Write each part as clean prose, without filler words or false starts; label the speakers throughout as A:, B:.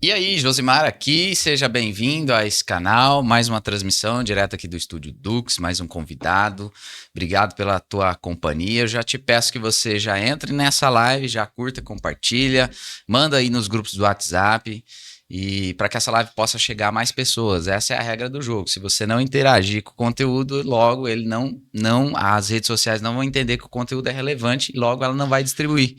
A: E aí, Josimar aqui, seja bem-vindo a esse canal, mais uma transmissão direto aqui do Estúdio Dux, mais um convidado. Obrigado pela tua companhia. Eu já te peço que você já entre nessa live, já curta, compartilha, manda aí nos grupos do WhatsApp e para que essa live possa chegar a mais pessoas. Essa é a regra do jogo. Se você não interagir com o conteúdo, logo ele as redes sociais não vão entender que o conteúdo é relevante e logo ela não vai distribuir.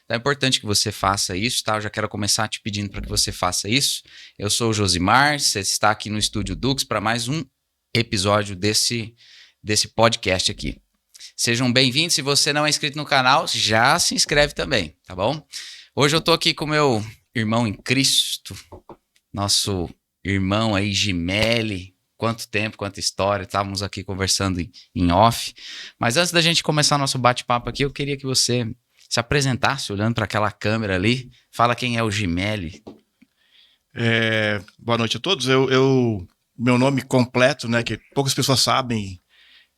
A: Então é importante que você faça isso, tá? Eu já quero começar te pedindo para que você faça isso. Eu sou o Josimar, você está aqui no Estúdio Dux para mais um episódio desse podcast aqui. Sejam bem-vindos. Se você não é inscrito no canal, já se inscreve também, tá bom? Hoje eu tô aqui com meu irmão em Cristo, nosso irmão aí, Gimeli. Quanto tempo, quanta história, estávamos aqui conversando em off. Mas antes da gente começar nosso bate-papo aqui, eu queria que você se apresentasse olhando para aquela câmera ali. Fala quem é o Gimeli.
B: Boa noite a todos. Meu nome completo, né, que poucas pessoas sabem,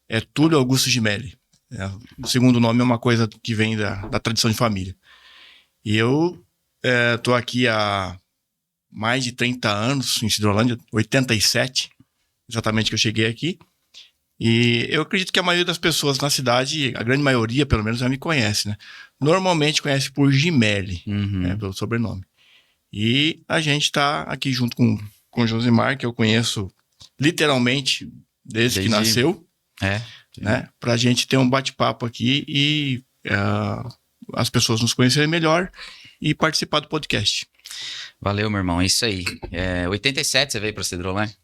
B: é Túlio Augusto Gimeli. O segundo nome é uma coisa que vem da tradição de família. E eu estou aqui há mais de 30 anos em Sidrolândia, 87, exatamente que eu cheguei aqui. E eu acredito que a maioria das pessoas na cidade, a grande maioria pelo menos, já me conhece, né? Normalmente conhece por Gimeli, né, pelo sobrenome. E a gente está aqui junto com o Josimar, que eu conheço literalmente desde que nasceu, né? Para a gente ter um bate-papo aqui e as pessoas nos conhecerem melhor e participar do podcast.
A: Valeu, meu irmão, é isso aí. 87 você veio para Sidrolândia?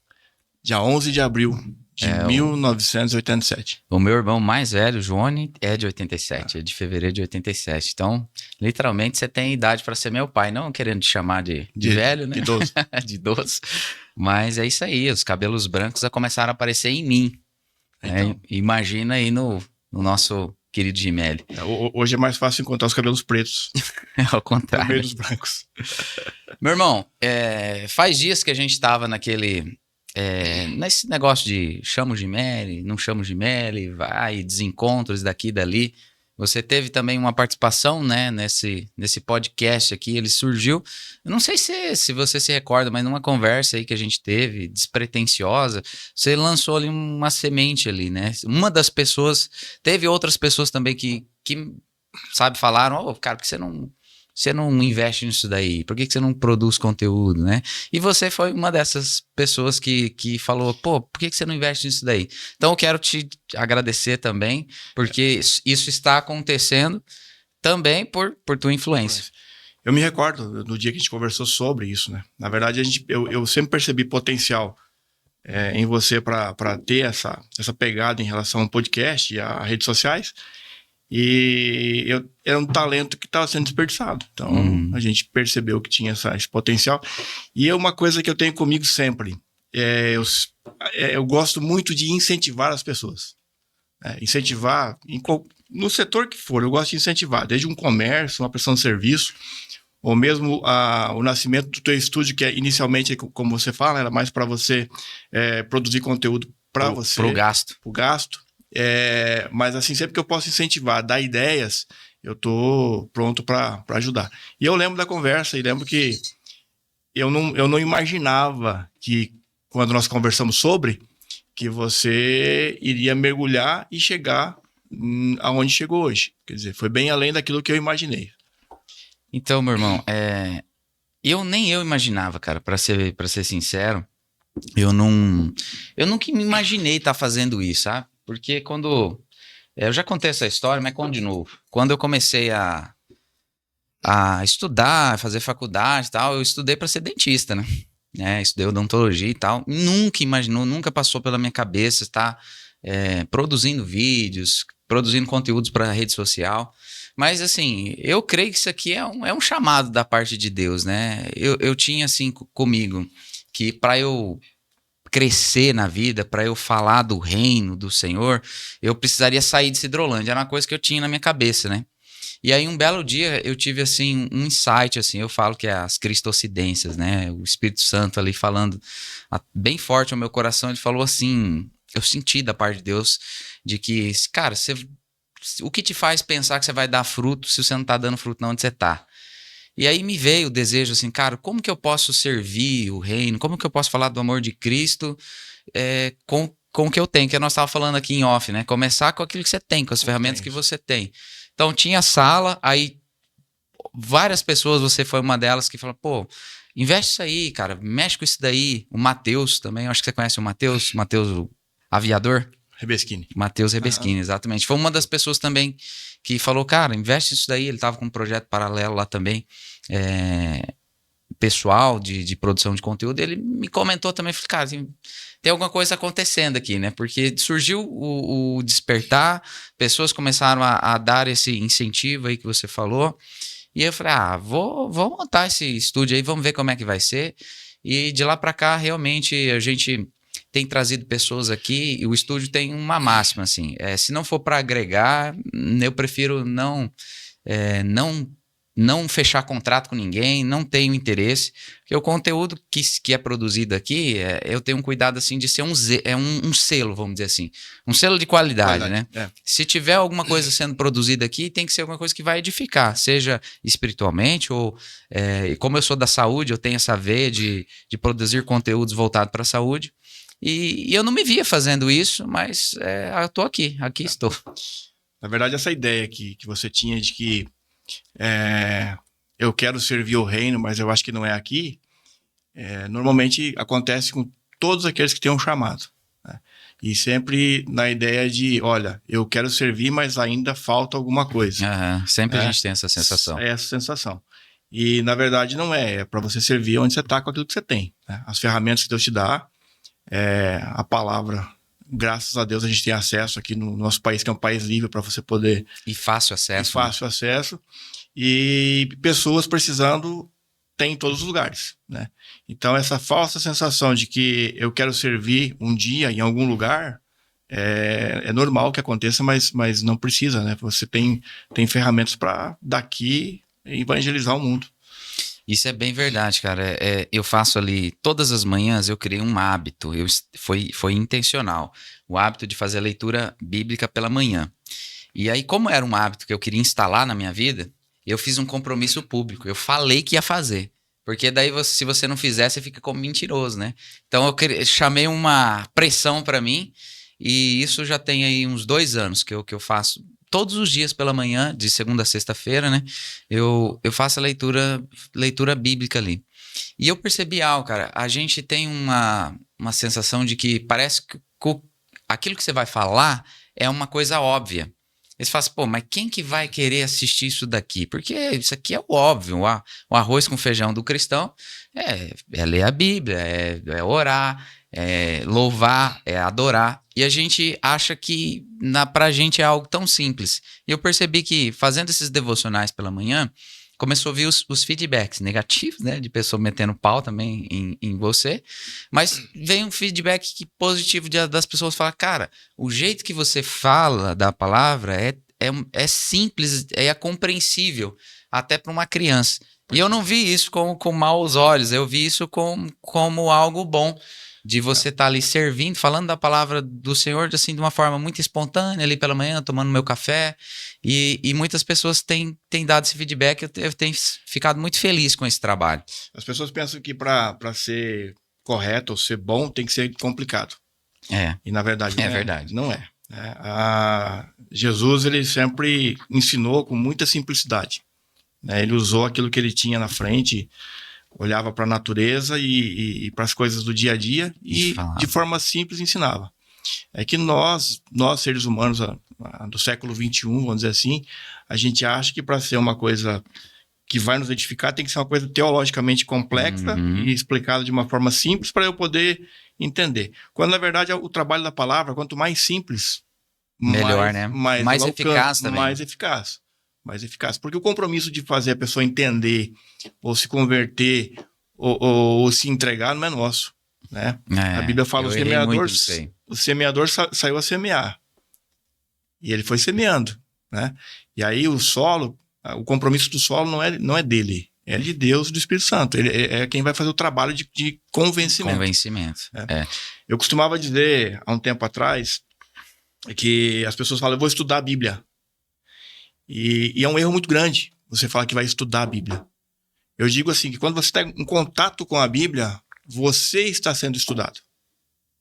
B: Dia 11 de abril de 1987.
A: O meu irmão mais velho, Johnny, é de 87, é de fevereiro de 87. Então, literalmente, você tem idade para ser meu pai. Não querendo te chamar de velho, né?
B: De idoso.
A: De idoso. Mas é isso aí, os cabelos brancos já começaram a aparecer em mim. Então. Né? Imagina aí no nosso querido Gimeli.
B: Hoje é mais fácil encontrar os cabelos pretos.
A: É ao contrário.
B: No meio dos brancos.
A: Meu irmão, faz dias que a gente estava nesse negócio de chamo Gimeli, não chamo Gimeli, vai, desencontros daqui e dali. Você teve também uma participação, né, nesse podcast aqui, ele surgiu, eu não sei se você se recorda, mas numa conversa aí que a gente teve, despretensiosa, você lançou ali uma semente ali, né? Uma das pessoas, teve outras pessoas também que sabe, falaram, cara, por que você não investe nisso daí? Por que você não produz conteúdo, né? E você foi uma dessas pessoas que falou, por que você não investe nisso daí? Então eu quero te agradecer também, porque isso está acontecendo também por tua influência.
B: Eu me recordo do dia que a gente conversou sobre isso, né? Na verdade, eu sempre percebi potencial em você para ter essa pegada em relação ao podcast e a redes sociais. E era um talento que estava sendo desperdiçado. Então, a gente percebeu que tinha esse potencial. E é uma coisa que eu tenho comigo sempre. Eu gosto muito de incentivar as pessoas. Incentivar no setor que for. Eu gosto de incentivar. Desde um comércio, uma prestação de serviço, ou mesmo o nascimento do teu estúdio, que inicialmente, como você fala, era mais para você produzir conteúdo para você.
A: Para o gasto.
B: Para o gasto. Mas assim, sempre que eu posso incentivar, dar ideias, eu tô pronto para ajudar. E eu lembro da conversa e lembro que eu não imaginava que, quando nós conversamos sobre, que você iria mergulhar e chegar aonde chegou hoje. Quer dizer, foi bem além daquilo que eu imaginei.
A: Então, meu irmão, nem eu imaginava, cara, para ser sincero, eu nunca me imaginei estar fazendo isso, sabe? Porque eu já contei essa história, mas conto de novo. Quando eu comecei a estudar, fazer faculdade e tal, eu estudei para ser dentista, né? Estudei odontologia e tal. Nunca passou pela minha cabeça estar produzindo vídeos, produzindo conteúdos para rede social. Mas, assim, eu creio que isso aqui é um chamado da parte de Deus, né? Eu tinha, assim, comigo, que para eu crescer na vida, para eu falar do reino do Senhor, eu precisaria sair de Sidrolândia. Era uma coisa que eu tinha na minha cabeça, né? E aí um belo dia eu tive assim um insight, assim, eu falo que é as cristocidências, né? O Espírito Santo ali falando bem forte ao meu coração, ele falou assim, eu senti da parte de Deus de que, cara, o que te faz pensar que você vai dar fruto se você não tá dando fruto onde você tá? E aí me veio o desejo assim, cara, como que eu posso servir o reino? Como que eu posso falar do amor de Cristo com o que eu tenho? Que nós estávamos falando aqui em off, né? Começar com aquilo que você tem, com as ferramentas que você tem. Então tinha sala, aí várias pessoas, você foi uma delas que falou, pô, investe isso aí, cara, mexe com isso daí. O Matheus também, eu acho que você conhece o Matheus o aviador?
B: Rebeschini.
A: Matheus Rebeschini, exatamente. Foi uma das pessoas também que falou, cara, investe isso daí. Ele estava com um projeto paralelo lá também, pessoal, de produção de conteúdo. Ele me comentou também, falei, cara, assim, tem alguma coisa acontecendo aqui, né? Porque surgiu o despertar, pessoas começaram a dar esse incentivo aí que você falou. E aí eu falei, vou montar esse estúdio aí, vamos ver como é que vai ser. E de lá para cá, realmente, a gente tem trazido pessoas aqui e o estúdio tem uma máxima, assim, se não for para agregar, eu prefiro não fechar contrato com ninguém, não tenho interesse, porque o conteúdo que é produzido aqui, eu tenho um cuidado assim de ser um selo, vamos dizer assim, um selo de qualidade, né? Se tiver alguma coisa sendo produzida aqui, tem que ser alguma coisa que vai edificar, seja espiritualmente ou, como eu sou da saúde, eu tenho essa veia de produzir conteúdos voltados para a saúde, e eu não me via fazendo isso, mas eu tô aqui estou.
B: Na verdade, essa ideia que você tinha de que eu quero servir o reino, mas eu acho que não é aqui, normalmente acontece com todos aqueles que têm um chamado, né? E sempre na ideia de, olha, eu quero servir, mas ainda falta alguma coisa.
A: Sempre a gente tem essa sensação.
B: É essa sensação. E na verdade não é para você servir onde você está com aquilo que você tem, né? As ferramentas que Deus te dá, a palavra, graças a Deus a gente tem acesso aqui no nosso país, que é um país livre para você poder...
A: E fácil acesso.
B: Acesso. E pessoas precisando tem em todos os lugares, né? Então essa falsa sensação de que eu quero servir um dia em algum lugar é normal que aconteça, mas não precisa, né? Você tem ferramentas para daqui evangelizar o mundo.
A: Isso é bem verdade, cara. Eu faço ali, todas as manhãs eu criei um hábito, foi intencional, o hábito de fazer a leitura bíblica pela manhã. E aí, como era um hábito que eu queria instalar na minha vida, eu fiz um compromisso público, eu falei que ia fazer. Porque daí, se você não fizer, você fica como mentiroso, né? Então, eu chamei uma pressão para mim, e isso já tem aí uns 2 anos que eu faço todos os dias pela manhã, de segunda a sexta-feira, né? Eu faço a leitura bíblica ali. E eu percebi algo, cara. A gente tem uma sensação de que parece que aquilo que você vai falar é uma coisa óbvia. Eles falam assim, pô, mas quem que vai querer assistir isso daqui? Porque isso aqui é o óbvio. O arroz com feijão do cristão é ler a Bíblia, é orar, é louvar, é adorar. E a gente acha que pra gente é algo tão simples. E eu percebi que fazendo esses devocionais pela manhã, começou a vir os feedbacks negativos, né? De pessoa metendo pau também em você. Mas vem um feedback positivo das pessoas falar, cara, o jeito que você fala da palavra é simples, é compreensível até para uma criança. E eu não vi isso com maus olhos, eu vi isso como algo bom. De você estar ali servindo, falando da palavra do Senhor, assim, de uma forma muito espontânea, ali pela manhã, tomando meu café. E muitas pessoas têm dado esse feedback, eu tenho ficado muito feliz com esse trabalho.
B: As pessoas pensam que para ser correto ou ser bom, tem que ser complicado. E na verdade não é. Jesus, ele sempre ensinou com muita simplicidade, né? Ele usou aquilo que ele tinha na frente, olhava para a natureza e para as coisas do dia a dia e de forma simples ensinava. É que nós seres humanos do século XXI, vamos dizer assim, a gente acha que para ser uma coisa que vai nos edificar tem que ser uma coisa teologicamente complexa e explicada de uma forma simples para eu poder entender. Quando na verdade o trabalho da palavra, quanto mais simples,
A: melhor, né? Mais eficaz também.
B: Mais eficaz, porque o compromisso de fazer a pessoa entender ou se converter ou se entregar não é nosso, né? A Bíblia fala o semeador saiu a semear e ele foi semeando, né? E aí o solo, o compromisso do solo não é dele, é de Deus, do Espírito Santo. Ele é quem vai fazer o trabalho de convencimento. Eu costumava dizer há um tempo atrás que as pessoas falam, eu vou estudar a Bíblia. E é um erro muito grande você falar que vai estudar a Bíblia. Eu digo assim, que quando você está em contato com a Bíblia, você está sendo estudado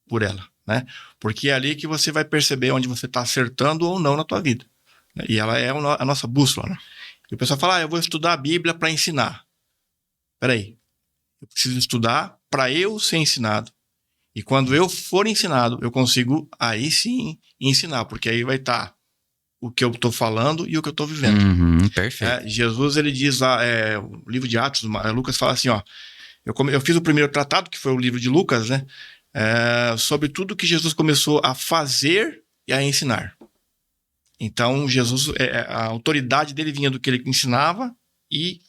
B: por ela, né? Porque é ali que você vai perceber onde você está acertando ou não na tua vida, né? E ela é a nossa bússola, né? E o pessoal fala, eu vou estudar a Bíblia para ensinar. Peraí, eu preciso estudar para eu ser ensinado. E quando eu for ensinado, eu consigo aí sim ensinar, porque aí vai estar o que eu estou falando e o que eu estou vivendo.
A: Perfeito.
B: Jesus, ele diz lá, o livro de Atos, Lucas fala assim, ó, eu fiz o primeiro tratado, que foi o livro de Lucas, né? Sobre tudo que Jesus começou a fazer e a ensinar. Então, Jesus, a autoridade dele vinha do que ele ensinava e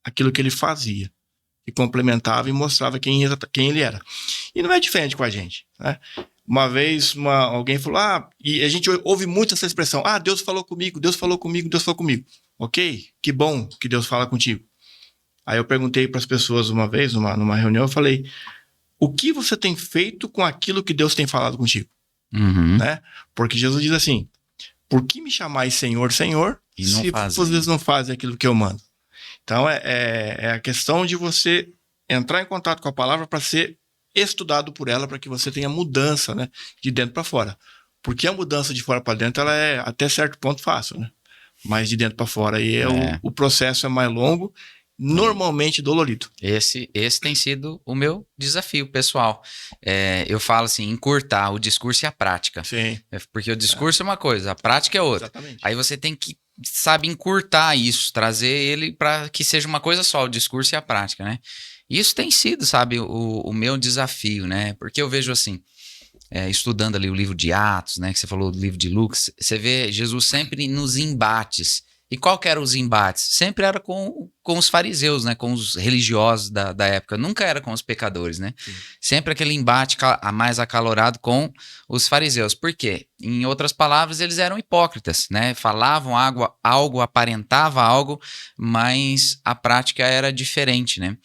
B: aquilo que ele fazia. E complementava e mostrava quem ele era. E não é diferente com a gente, né? Uma vez alguém falou, e a gente ouve muito essa expressão, Deus falou comigo, Deus falou comigo, Deus falou comigo. Ok, que bom que Deus fala contigo. Aí eu perguntei para as pessoas uma vez, numa reunião, eu falei, o que você tem feito com aquilo que Deus tem falado contigo? Né? Porque Jesus diz assim, por que me chamais Senhor, Senhor, se vocês não fazem aquilo que eu mando? Então é a questão de você entrar em contato com a palavra para ser estudado por ela, para que você tenha mudança, né, de dentro para fora. Porque a mudança de fora para dentro ela é até certo ponto fácil, né? Mas de dentro para fora aí o processo é mais longo, normalmente dolorido.
A: Esse tem sido o meu desafio pessoal. Eu falo assim, encurtar o discurso e a prática.
B: Sim.
A: Porque o discurso é uma coisa, a prática é outra.
B: Exatamente.
A: Aí você tem que, sabe, encurtar isso, trazer ele para que seja uma coisa só, o discurso e a prática, né? Isso tem sido, sabe, o meu desafio, né? Porque eu vejo assim, estudando ali o livro de Atos, né? Que você falou do livro de Lucas, você vê Jesus sempre nos embates. E qual que eram os embates? Sempre era com os fariseus, né? Com os religiosos da época. Nunca era com os pecadores, né? Sim. Sempre aquele embate mais acalorado com os fariseus. Por quê? Em outras palavras, eles eram hipócritas, né? Falavam algo, aparentava algo, mas a prática era diferente, né?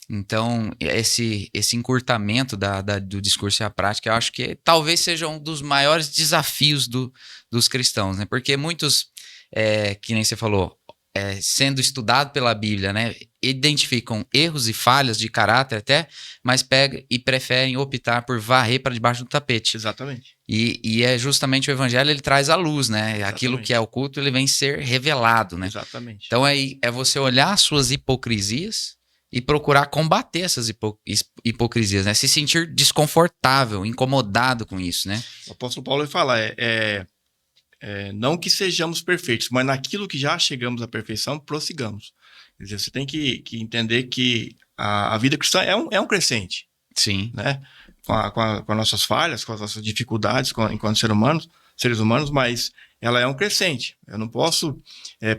A: Então, esse encurtamento do discurso e a prática, eu acho que talvez seja um dos maiores desafios dos cristãos, né? Porque muitos, que nem você falou, sendo estudado pela Bíblia, né? Identificam erros e falhas de caráter até, mas pegam e preferem optar por varrer para debaixo do tapete.
B: Exatamente.
A: E é justamente o evangelho, ele traz à luz, né? Exatamente. Aquilo que é oculto, ele vem ser revelado, né?
B: Exatamente.
A: Então, é você olhar as suas hipocrisias e procurar combater essas hipocrisias, né? Se sentir desconfortável, incomodado com isso, né?
B: O apóstolo Paulo fala, não que sejamos perfeitos, mas naquilo que já chegamos à perfeição, prossigamos. Quer dizer, você tem que entender que a vida cristã é um crescente.
A: Sim.
B: Né? Com as nossas falhas, com as nossas dificuldades enquanto seres humanos, mas ela é um crescente. Eu não posso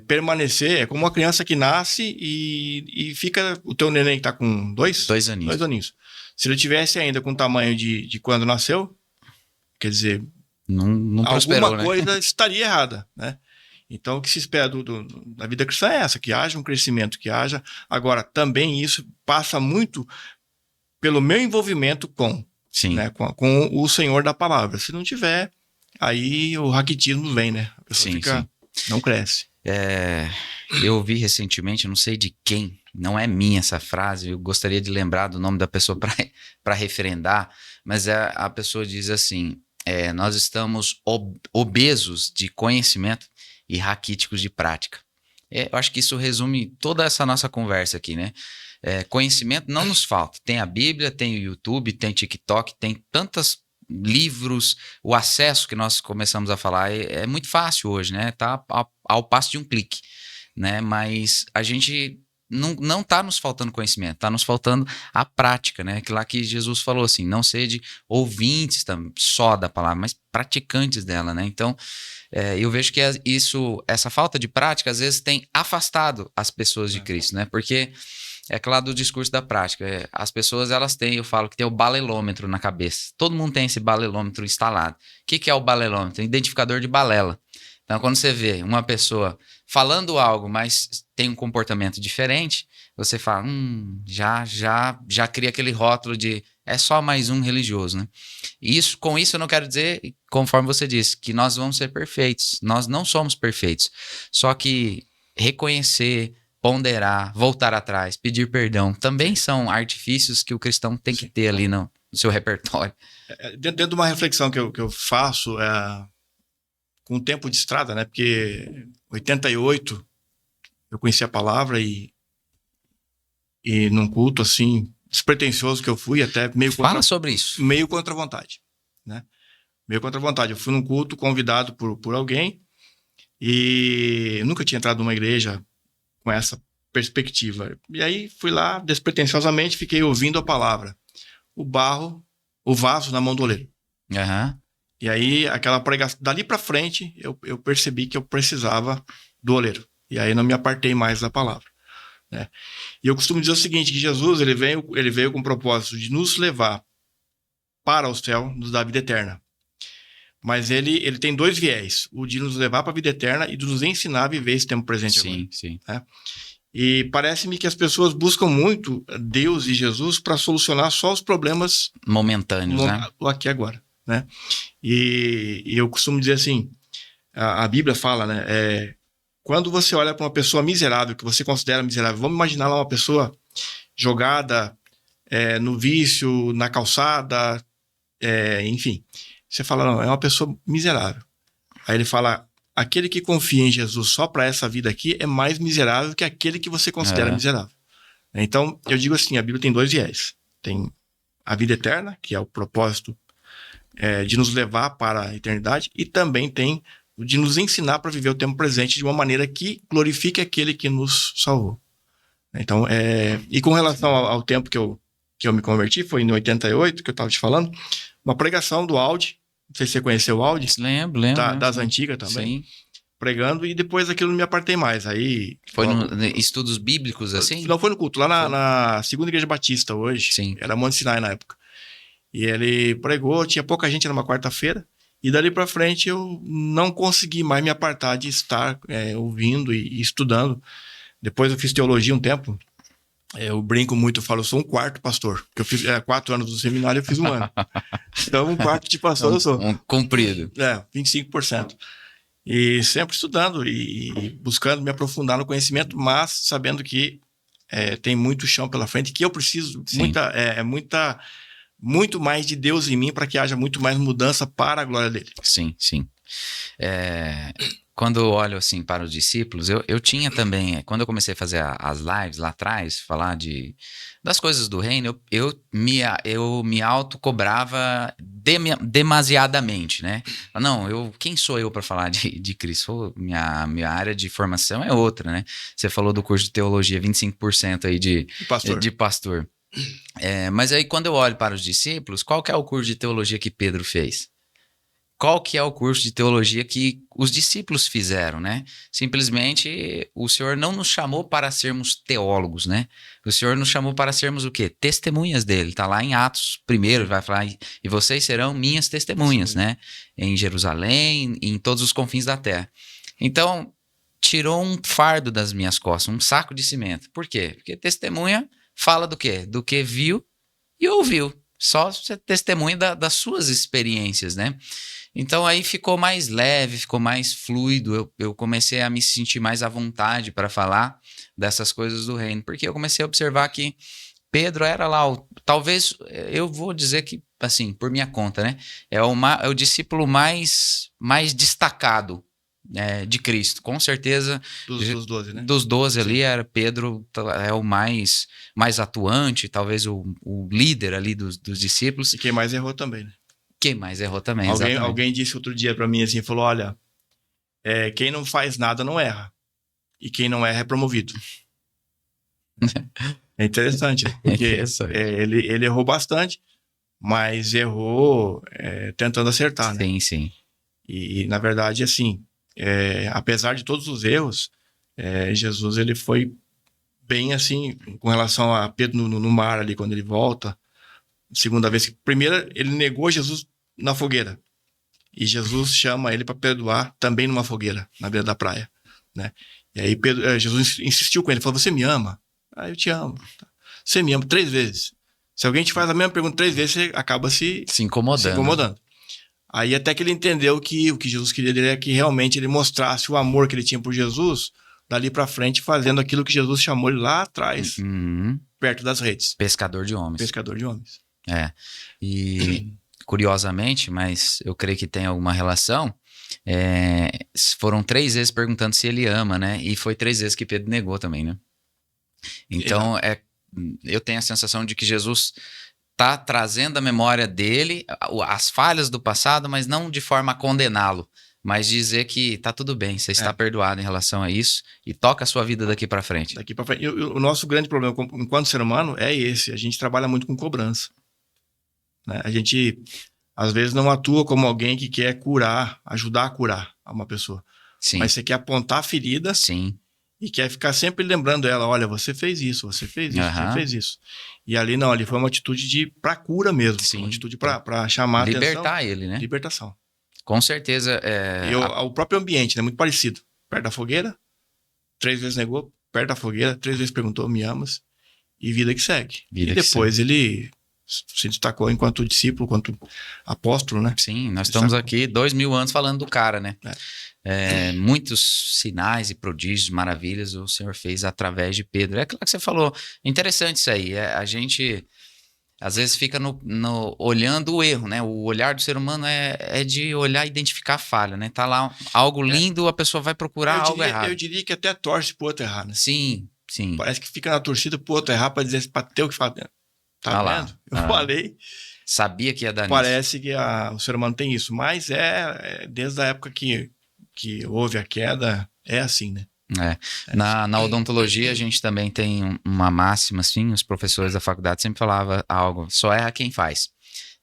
B: permanecer, é como uma criança que nasce e fica, o teu neném que está com 2
A: aninhos.
B: 2 aninhos. Se ele tivesse ainda com o tamanho de quando nasceu, quer dizer,
A: não prosperou,
B: alguma coisa estaria errada, né? Então, o que se espera da vida cristã é essa, que haja um crescimento, que haja... Agora, também isso passa muito pelo meu envolvimento com o Senhor da palavra. Se não tiver, aí o raquitismo vem, né? A pessoa não cresce.
A: Eu ouvi recentemente, não sei de quem, não é minha essa frase, eu gostaria de lembrar do nome da pessoa para referendar, mas a pessoa diz assim, nós estamos obesos de conhecimento e raquíticos de prática. Eu acho que isso resume toda essa nossa conversa aqui, né? Conhecimento não nos falta. Tem a Bíblia, tem o YouTube, tem TikTok, tem tantos livros, o acesso que nós começamos a falar é muito fácil hoje, né? Tá ao passo de um clique, né? Mas a gente não tá nos faltando conhecimento, tá nos faltando a prática, né? Aquilo lá que Jesus falou assim, não sede ouvintes só da palavra, mas praticantes dela, né? Então, eu vejo que essa falta de prática às vezes tem afastado as pessoas de Cristo, né? Porque é claro do discurso da prática. As pessoas, elas têm, eu falo que tem o balelômetro na cabeça. Todo mundo tem esse balelômetro instalado. O que é o balelômetro? Identificador de balela. Então, quando você vê uma pessoa falando algo, mas tem um comportamento diferente, você fala, já cria aquele rótulo de é só mais um religioso, né? Com isso eu não quero dizer, conforme você disse, que nós vamos ser perfeitos. Nós não somos perfeitos. Só que reconhecer, ponderar, voltar atrás, pedir perdão, também são artifícios que o cristão tem que ter ali no seu repertório.
B: Dentro de uma reflexão que eu faço com o tempo de estrada, né? Porque em 88 eu conheci a palavra e num culto assim, despretensioso que eu fui, até
A: Fala sobre isso.
B: Meio contra a vontade, né? Meio contra a vontade. Eu fui num culto convidado por alguém e nunca tinha entrado numa igreja com essa perspectiva. E aí fui lá, despretensiosamente, fiquei ouvindo a palavra. O vaso na mão do oleiro.
A: Uhum.
B: E aí, aquela pregação, dali pra frente, eu percebi que eu precisava do oleiro. E aí não me apartei mais da palavra, né? E eu costumo dizer o seguinte, que Jesus, ele veio com o propósito de nos levar para o céu, nos dar a vida eterna. Mas ele tem dois viés, o de nos levar para a vida eterna e de nos ensinar a viver esse tempo presente agora.
A: Sim.
B: Né? E parece-me que as pessoas buscam muito Deus e Jesus para solucionar só os problemas
A: momentâneos, né?
B: Aqui agora, né? E eu costumo dizer assim, a Bíblia fala, né? Quando você olha para uma pessoa miserável, que você considera miserável, vamos imaginar lá uma pessoa jogada no vício, na calçada, enfim. Você fala, não, é uma pessoa miserável. Aí ele fala, aquele que confia em Jesus só para essa vida aqui é mais miserável que aquele que você considera miserável. Então, eu digo assim, a Bíblia tem dois viés. Tem a vida eterna, que é o propósito de nos levar para a eternidade, e também tem o de nos ensinar para viver o tempo presente de uma maneira que glorifique aquele que nos salvou. Então, e com relação ao tempo que eu me converti, foi em 88, que eu estava te falando, uma pregação do Audi, não sei se você conheceu o Audi.
A: Lembro.
B: Das antigas também. Sim. Pregando, e depois daquilo não me apartei mais. Aí,
A: foi no estudos bíblicos, assim?
B: Não, foi no culto, lá na Segunda Igreja Batista hoje.
A: Sim.
B: Era Monte Sinai na época. E ele pregou, tinha pouca gente, era uma quarta-feira, e dali pra frente eu não consegui mais me apartar de estar ouvindo e estudando. Depois eu fiz teologia um tempo. Eu brinco muito, eu falo, eu sou um quarto pastor. Porque eu fiz 4 anos do seminário, eu fiz 1 ano. Então, um quarto de pastor eu sou.
A: Cumprido.
B: 25%. E sempre estudando e buscando me aprofundar no conhecimento, mas sabendo que tem muito chão pela frente, que eu preciso muito mais de Deus em mim para que haja muito mais mudança para a glória dele.
A: Sim. Quando eu olho assim para os discípulos, eu tinha também, quando eu comecei a fazer as lives lá atrás, falar das coisas do reino, eu me autocobrava demasiadamente, né? Não, quem sou eu para falar de Cristo? Minha área de formação é outra, né? Você falou do curso de teologia, 25% aí de pastor. Mas aí quando eu olho para os discípulos, qual que é o curso de teologia que Pedro fez? Qual que é o curso de teologia que os discípulos fizeram, né? Simplesmente o Senhor não nos chamou para sermos teólogos, né? O Senhor nos chamou para sermos o quê? Testemunhas dele. Tá lá em Atos 1, vai falar, e vocês serão minhas testemunhas, né? Em Jerusalém, em todos os confins da terra. Então, tirou um fardo das minhas costas, um saco de cimento. Por quê? Porque testemunha fala do quê? Do que viu e ouviu. Só você testemunha das suas experiências, né? Então aí ficou mais leve, ficou mais fluido, eu comecei a me sentir mais à vontade para falar dessas coisas do reino, porque eu comecei a observar que Pedro era lá, talvez, eu vou dizer que, assim, por minha conta, né, é o discípulo mais destacado de Cristo, com certeza.
B: Dos 12, né?
A: Dos 12 ali, Pedro é o mais atuante, talvez o líder ali dos discípulos.
B: E quem mais errou também, né?
A: Quem mais errou também,
B: Alguém disse outro dia para mim assim, falou, olha, quem não faz nada não erra. E quem não erra é promovido. É interessante, porque ele errou bastante, mas errou tentando acertar, né?
A: Sim.
B: E na verdade, assim, apesar de todos os erros, Jesus, ele foi bem assim, com relação a Pedro no mar ali, quando ele volta, segunda vez. Primeiro, ele negou Jesus na fogueira. E Jesus chama ele para perdoar também numa fogueira, na beira da praia, né? E aí Jesus insistiu com ele, falou, você me ama? Eu te amo. Você me ama 3 vezes. Se alguém te faz a mesma pergunta 3 vezes, você acaba se incomodando. Aí até que ele entendeu que o que Jesus queria dele é que realmente ele mostrasse o amor que ele tinha por Jesus dali para frente fazendo aquilo que Jesus chamou ele lá atrás, perto das redes.
A: Pescador de homens.
B: Pescador de homens.
A: E curiosamente, mas eu creio que tem alguma relação, foram 3 vezes perguntando se ele ama, né? E foi 3 vezes que Pedro negou também, né? Então, eu tenho a sensação de que Jesus está trazendo à memória dele as falhas do passado, mas não de forma a condená-lo, mas dizer que tá tudo bem, você está perdoado em relação a isso e toca a sua vida daqui para frente.
B: Daqui para frente. O nosso grande problema enquanto ser humano é esse, a gente trabalha muito com cobrança. Né? A gente, às vezes, não atua como alguém que quer curar, ajudar a curar uma pessoa.
A: Sim.
B: Mas você quer apontar a ferida.
A: Sim.
B: E quer ficar sempre lembrando ela, olha, você fez isso, você fez isso, você fez isso. E ali não, ali foi uma atitude para cura mesmo.
A: Sim.
B: Uma atitude para chamar a atenção.
A: Libertar ele, né?
B: Libertação.
A: Com certeza.
B: O próprio ambiente, né? Muito parecido. Perto da fogueira, 3 vezes negou, perto da fogueira, 3 vezes perguntou, me amas? E vida que segue. E depois ele se destacou enquanto discípulo, enquanto apóstolo, né?
A: Sim, nós estamos aqui 2000 anos falando do cara, né? Muitos sinais e prodígios, maravilhas o Senhor fez através de Pedro. É aquilo que você falou, interessante isso aí. A gente às vezes fica olhando o erro, né? O olhar do ser humano é de olhar e identificar a falha, né? Tá lá algo lindo, a pessoa vai procurar algo errado.
B: Eu diria que até torce pro outro errar, né?
A: Sim.
B: Parece que fica na torcida pro outro errar pra dizer, pra ter o que falar. Tá vendo? Eu falei.
A: Sabia que ia dar nisso.
B: Parece que o ser humano tem isso, mas desde a época que houve a queda, é assim, né?
A: Na odontologia a gente também tem uma máxima, assim, os professores da faculdade sempre falavam algo, só erra quem faz,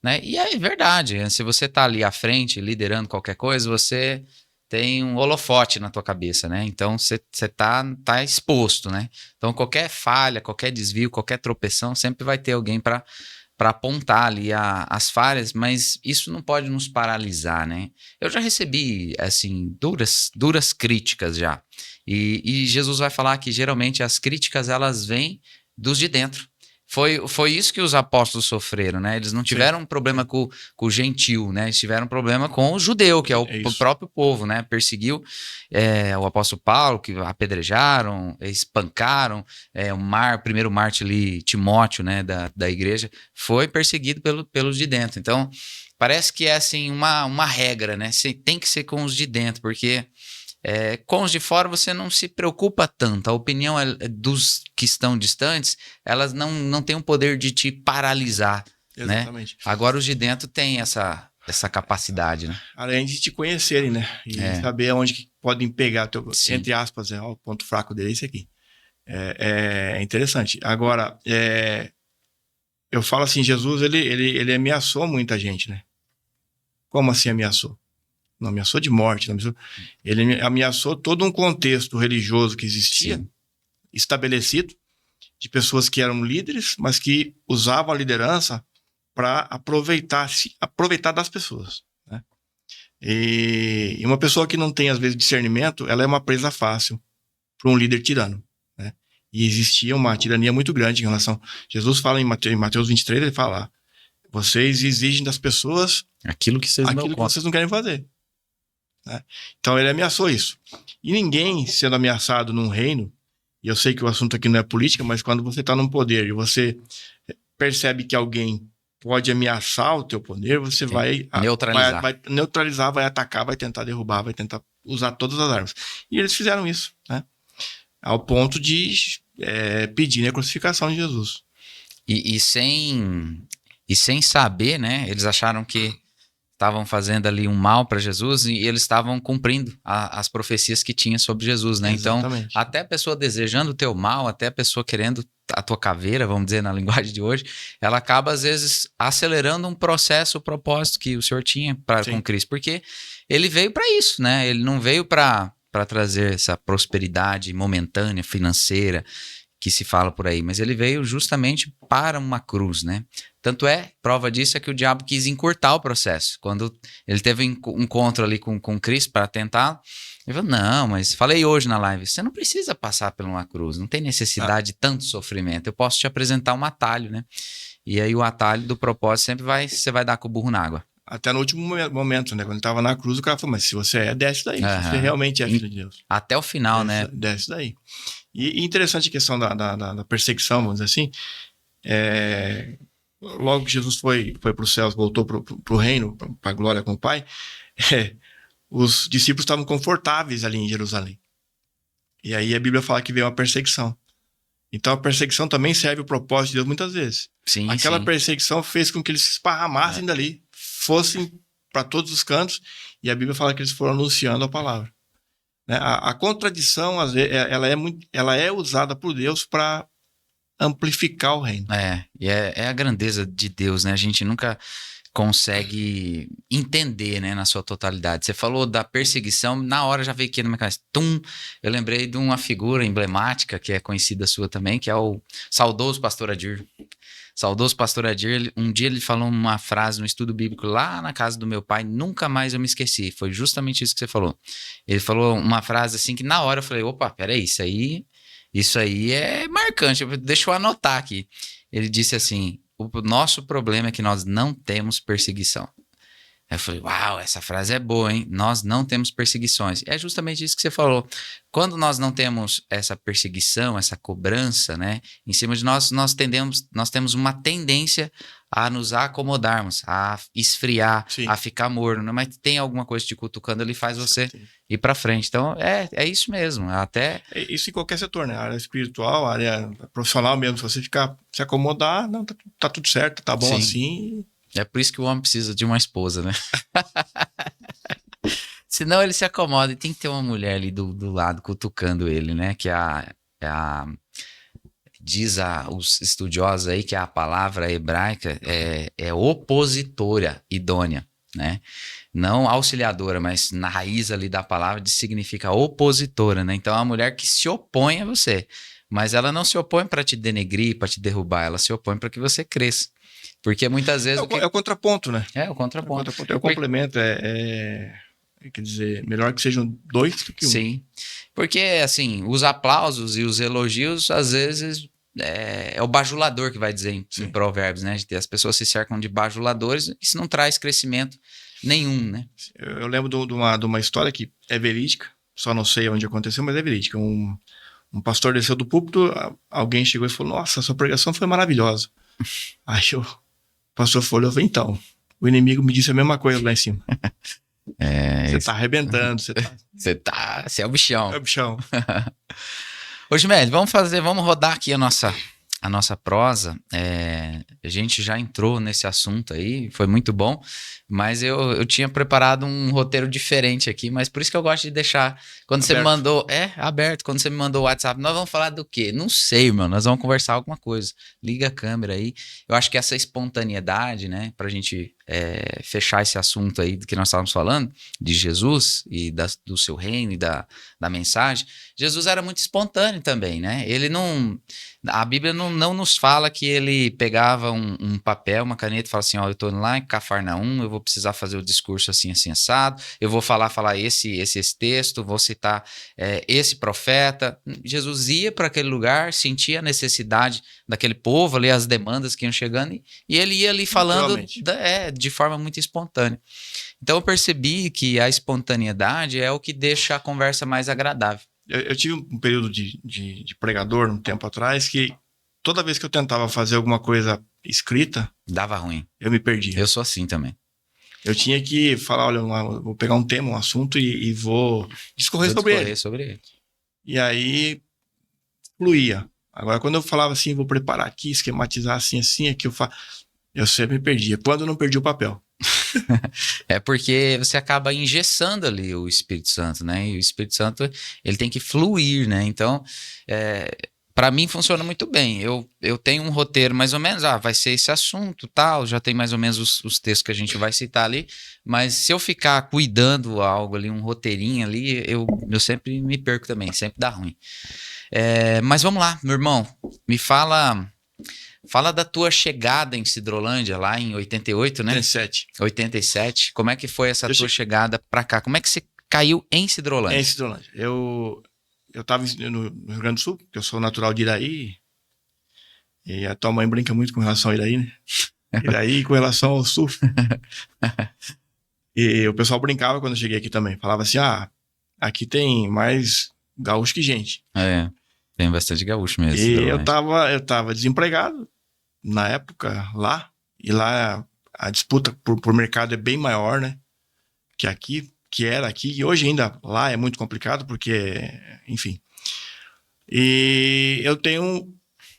A: né? E é verdade, se você tá ali à frente, liderando qualquer coisa, você tem um holofote na tua cabeça, né? Então você tá exposto, né? Então qualquer falha, qualquer desvio, qualquer tropeção, sempre vai ter alguém para apontar ali as falhas, mas isso não pode nos paralisar, né? Eu já recebi, assim, duras críticas já. E Jesus vai falar que geralmente as críticas elas vêm dos de dentro. Foi isso que os apóstolos sofreram, né? Eles não tiveram um problema com o gentil, né? Eles tiveram um problema com o judeu, que é o próprio povo, né? Perseguiu o apóstolo Paulo, que apedrejaram, espancaram, o primeiro mártir ali, Timóteo, né? Da igreja, foi perseguido pelos de dentro. Então, parece que é assim uma regra, né? Tem que ser com os de dentro, porque com os de fora você não se preocupa tanto. A opinião dos que estão distantes, elas não têm o poder de te paralisar. Exatamente. Né? Agora os de dentro têm essa capacidade, né?
B: Além de te conhecerem, né? E saber onde que podem pegar, entre aspas, o ponto fraco dele é esse aqui. É interessante. Agora, eu falo assim, Jesus, ele ameaçou muita gente, né? Como assim ameaçou? Não ameaçou de morte, ele ameaçou todo um contexto religioso que existia, estabelecido, de pessoas que eram líderes, mas que usavam a liderança para aproveitar das pessoas. Né? E uma pessoa que não tem, às vezes, discernimento, ela é uma presa fácil para um líder tirano. Né? E existia uma tirania muito grande em relação... Jesus fala em Mateus 23, ele fala, vocês exigem das pessoas
A: aquilo que
B: vocês não querem fazer. Né? Então ele ameaçou isso. E ninguém sendo ameaçado num reino, e eu sei que o assunto aqui não é política, mas quando você está num poder e você percebe que alguém pode ameaçar o teu poder, você vai neutralizar, vai atacar, vai tentar derrubar, vai tentar usar todas as armas. E eles fizeram isso, né? Ao ponto de pedir a crucificação de Jesus.
A: E sem saber, né? Eles acharam que estavam fazendo ali um mal para Jesus e eles estavam cumprindo as profecias que tinha sobre Jesus, né?
B: Exatamente.
A: Então, até a pessoa desejando o teu mal, até a pessoa querendo a tua caveira, vamos dizer na linguagem de hoje, ela acaba às vezes acelerando um processo, o propósito que o Senhor tinha com Cristo, porque ele veio para isso, né? Ele não veio para trazer essa prosperidade momentânea, financeira, que se fala por aí, mas ele veio justamente para uma cruz, né? Tanto prova disso é que o diabo quis encurtar o processo. Quando ele teve um encontro ali com Cristo para tentar, ele falou, não, mas falei hoje na live, você não precisa passar por uma cruz, não tem necessidade de tanto sofrimento, eu posso te apresentar um atalho, né? E aí o atalho do propósito sempre você vai dar com o burro na água.
B: Até no último momento, né? Quando ele estava na cruz, o cara falou, mas se você desce daí. Se você realmente é filho de Deus.
A: Até o final, né?
B: Desce daí. E interessante a questão da perseguição, vamos dizer assim. Logo que Jesus foi para os céus, voltou para o reino, para a glória com o Pai, os discípulos estavam confortáveis ali em Jerusalém. E aí a Bíblia fala que veio uma perseguição. Então a perseguição também serve o propósito de Deus muitas vezes.
A: Sim,
B: Aquela
A: sim.
B: perseguição fez com que eles se esparramassem dali, fossem para todos os cantos, e a Bíblia fala que eles foram anunciando a palavra. Né? A contradição, às vezes, ela é usada por Deus para amplificar o reino.
A: E é a grandeza de Deus, né? A gente nunca consegue entender, né, na sua totalidade. Você falou da perseguição, na hora já veio aqui na minha cabeça, eu lembrei de uma figura emblemática que é conhecida sua também, que é o saudoso pastor Adir. Saudoso pastor Adir, um dia ele falou uma frase no estudo bíblico lá na casa do meu pai, nunca mais eu me esqueci, foi justamente isso que você falou. Ele falou uma frase assim que na hora eu falei, opa, peraí, isso aí é marcante, deixa eu anotar aqui. Ele disse assim, o nosso problema é que nós não temos perseguição. Aí eu falei, uau, essa frase é boa, hein? Nós não temos perseguições. É justamente isso que você falou. Quando nós não temos essa perseguição, essa cobrança, né, em cima de nós temos uma tendência a nos acomodarmos, a esfriar,
B: Sim.
A: a ficar morno, né? Mas tem alguma coisa te cutucando ali, faz você ir para frente. Então, é isso mesmo.
B: Isso em qualquer setor, né? A área espiritual, a área profissional mesmo. Se você ficar se acomodar, não, tá tudo certo, tá bom. Sim. Assim.
A: É por isso que o homem precisa de uma esposa, né? Senão ele se acomoda e tem que ter uma mulher ali do lado cutucando ele, né? Que diz os estudiosos aí que a palavra hebraica é opositora, idônea, né? Não auxiliadora, mas na raiz ali da palavra significa opositora, né? Então é uma mulher que se opõe a você, mas ela não se opõe para te denegrir, para te derrubar, ela se opõe para que você cresça. Porque muitas vezes...
B: É o contraponto, né?
A: É o contraponto.
B: É o complemento, quer dizer, melhor que sejam dois do que um.
A: Sim, porque assim, os aplausos e os elogios, às vezes, é o bajulador que vai dizer em Provérbios, né? As pessoas se cercam de bajuladores, isso não traz crescimento nenhum, né?
B: Eu lembro de uma história que é verídica, só não sei onde aconteceu, mas é verídica. Um pastor desceu do púlpito, alguém chegou e falou, nossa, sua pregação foi maravilhosa. Aí o pastor falou, então, o inimigo me disse a mesma coisa lá em cima. Você tá arrebentando,
A: Você é o bichão.
B: É o bichão.
A: Ô, Gimédio, vamos rodar aqui a nossa prosa. A gente já entrou nesse assunto aí, foi muito bom, mas eu tinha preparado um roteiro diferente aqui, mas por isso que eu gosto de deixar, quando aberto. Você me mandou, aberto, quando você me mandou o WhatsApp, nós vamos falar do quê? Não sei, meu, nós vamos conversar alguma coisa, liga a câmera aí, eu acho que essa espontaneidade, né, pra gente fechar esse assunto aí do que nós estávamos falando, de Jesus e do seu reino e da mensagem, Jesus era muito espontâneo também, né, a Bíblia não nos fala que ele pegava um papel, uma caneta e fala assim, ó, eu tô lá em Cafarnaum, eu vou precisar fazer o discurso assim, assim, assado, eu vou falar esse texto, vou citar esse profeta. Jesus ia para aquele lugar, sentia a necessidade daquele povo ali, as demandas que iam chegando, e ele ia ali falando de forma muito espontânea. Então eu percebi que a espontaneidade é o que deixa a conversa mais agradável.
B: Eu tive um período de pregador um tempo atrás que toda vez que eu tentava fazer alguma coisa escrita...
A: Dava ruim.
B: Eu me perdia.
A: Eu sou assim também.
B: Eu tinha que falar, olha, vou pegar um tema, um assunto e vou discorrer sobre ele. E aí, fluía. Agora, quando eu falava assim, vou preparar aqui, esquematizar assim, aqui eu sempre me perdia. Quando eu não perdi o papel.
A: É porque você acaba engessando ali o Espírito Santo, né? E o Espírito Santo, ele tem que fluir, né? Então, para mim funciona muito bem. Eu tenho um roteiro mais ou menos, vai ser esse assunto, tal, já tem mais ou menos os textos que a gente vai citar ali, mas se eu ficar cuidando algo ali, um roteirinho ali, eu sempre me perco também, sempre dá ruim. Mas vamos lá, meu irmão, me fala da tua chegada em Sidrolândia, lá em 88, né? 87. Como é que foi essa tua chegada pra cá? Como é que você caiu em Sidrolândia?
B: Em Sidrolândia. Eu estava no Rio Grande do Sul, porque eu sou natural de Iraí, e a tua mãe brinca muito com relação a Iraí, né? E daí, com relação ao surf, e o pessoal brincava quando eu cheguei aqui também. Falava assim, aqui tem mais gaúcho que gente.
A: É, tem bastante gaúcho mesmo.
B: E eu tava desempregado na época lá. E lá a disputa por mercado é bem maior, né? Que aqui, que era aqui. E hoje ainda lá é muito complicado, porque, enfim. E eu tenho,